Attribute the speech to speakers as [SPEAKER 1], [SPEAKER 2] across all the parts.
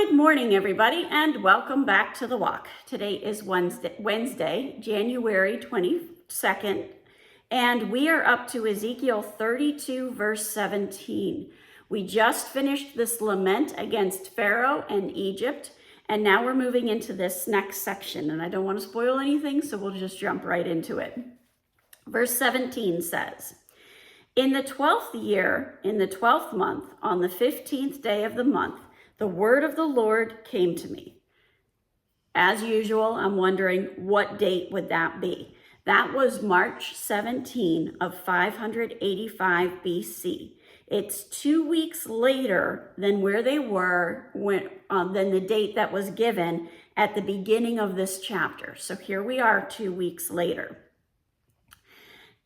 [SPEAKER 1] Good morning, everybody, and welcome back to the walk. Today is Wednesday, January 22nd, and we are up to Ezekiel 32, verse 17. We just finished this lament against Pharaoh and Egypt, and now we're moving into this next section, and I don't want to spoil anything, so we'll just jump right into it. Verse 17 says, "In the 12th year, in the 12th month, on the 15th day of the month, the word of the Lord came to me." As usual, I'm wondering what date would that be? That was March 17 of 585 BC. It's 2 weeks later than where they were than the date that was given at the beginning of this chapter. So here we are 2 weeks later.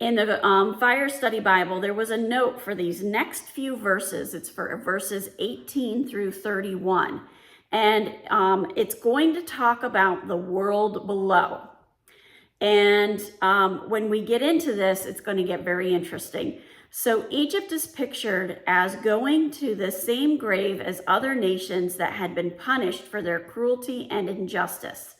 [SPEAKER 1] In the Fire Study Bible, there was a note for these next few verses. It's for verses 18 through 31. And it's going to talk about the world below. And when we get into this, it's going to get very interesting. So Egypt is pictured as going to the same grave as other nations that had been punished for their cruelty and injustice.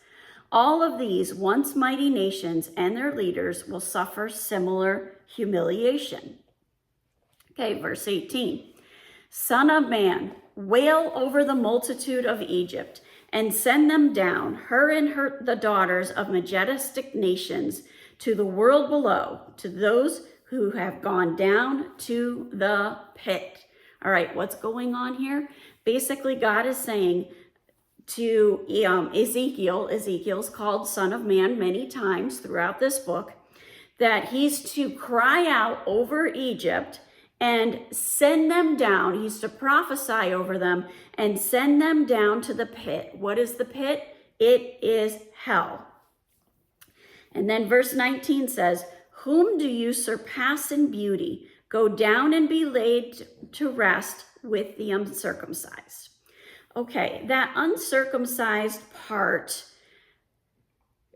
[SPEAKER 1] All of these once mighty nations and their leaders will suffer similar humiliation. Okay, verse 18. "Son of man, wail over the multitude of Egypt and send them down, her and the daughters of majestic nations, to the world below, to those who have gone down to the pit." All right, what's going on here? Basically, God is saying to Ezekiel's called Son of Man many times throughout this book, that he's to cry out over Egypt and send them down. He's to prophesy over them and send them down to the pit. What is the pit? It is hell. And then verse 19 says, "Whom do you surpass in beauty? Go down and be laid to rest with the uncircumcised." Okay, that uncircumcised part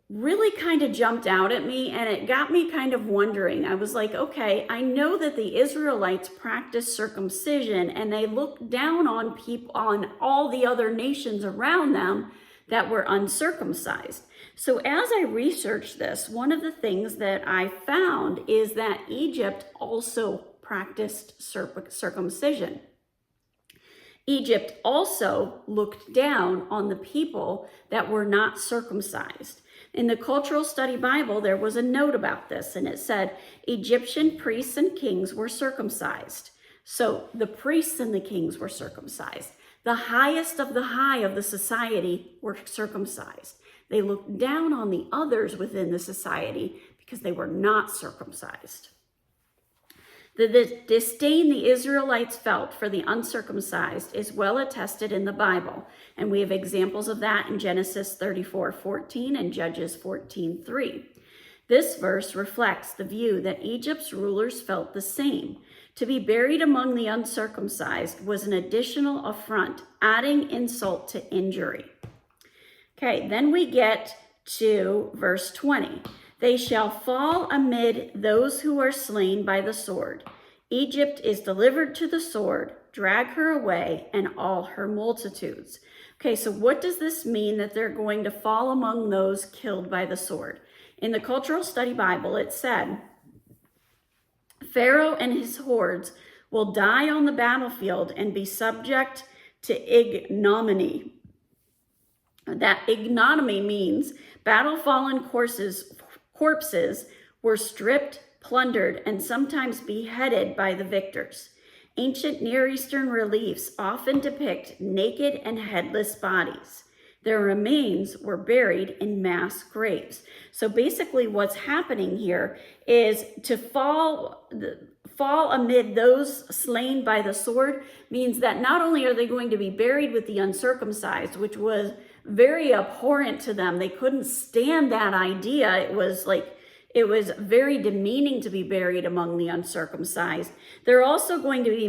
[SPEAKER 1] really kind of jumped out at me, and it got me kind of wondering. I was like, okay, I know that the Israelites practiced circumcision and they looked down on all the other nations around them that were uncircumcised. So as I researched this, one of the things that I found is that Egypt also practiced circumcision. Egypt also looked down on the people that were not circumcised. In the Cultural Study Bible, there was a note about this, and it said, Egyptian priests and kings were circumcised. So the priests and the kings were circumcised. The highest of the high of the society were circumcised. They looked down on the others within the society because they were not circumcised. The disdain the Israelites felt for the uncircumcised is well attested in the Bible, and we have examples of that in Genesis 34:14 and Judges 14:3. This verse reflects the view that Egypt's rulers felt the same. To be buried among the uncircumcised was an additional affront, adding insult to injury. Okay, then we get to verse 20. "They shall fall amid those who are slain by the sword. Egypt is delivered to the sword, drag her away, and all her multitudes." Okay, so what does this mean that they're going to fall among those killed by the sword? In the Cultural Study Bible, it said, "Pharaoh and his hordes will die on the battlefield and be subject to ignominy." That ignominy means battle-fallen corpses were stripped, plundered, and sometimes beheaded by the victors. Ancient Near Eastern reliefs often depict naked and headless bodies. Their remains were buried in mass graves. So basically what's happening here is to fall amid those slain by the sword means that not only are they going to be buried with the uncircumcised, which was very abhorrent to them. They couldn't stand that idea. It was very demeaning to be buried among the uncircumcised. They're also going to be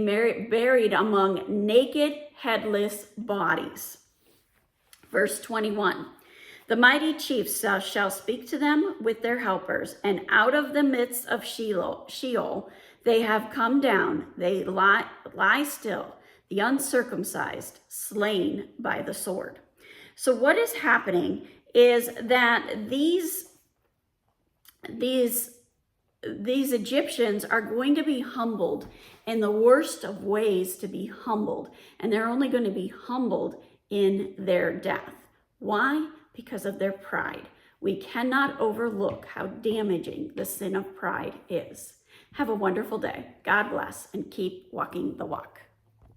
[SPEAKER 1] buried among naked, headless bodies. Verse 21, "The mighty chiefs shall speak to them with their helpers, and out of the midst of Sheol they have come down. They lie still. the uncircumcised slain by the sword. So what is happening is that these Egyptians are going to be humbled in the worst of ways to be humbled. And they're only going to be humbled in their death. Why? Because of their pride. We cannot overlook how damaging the sin of pride is. Have a wonderful day. God bless, and keep walking the walk.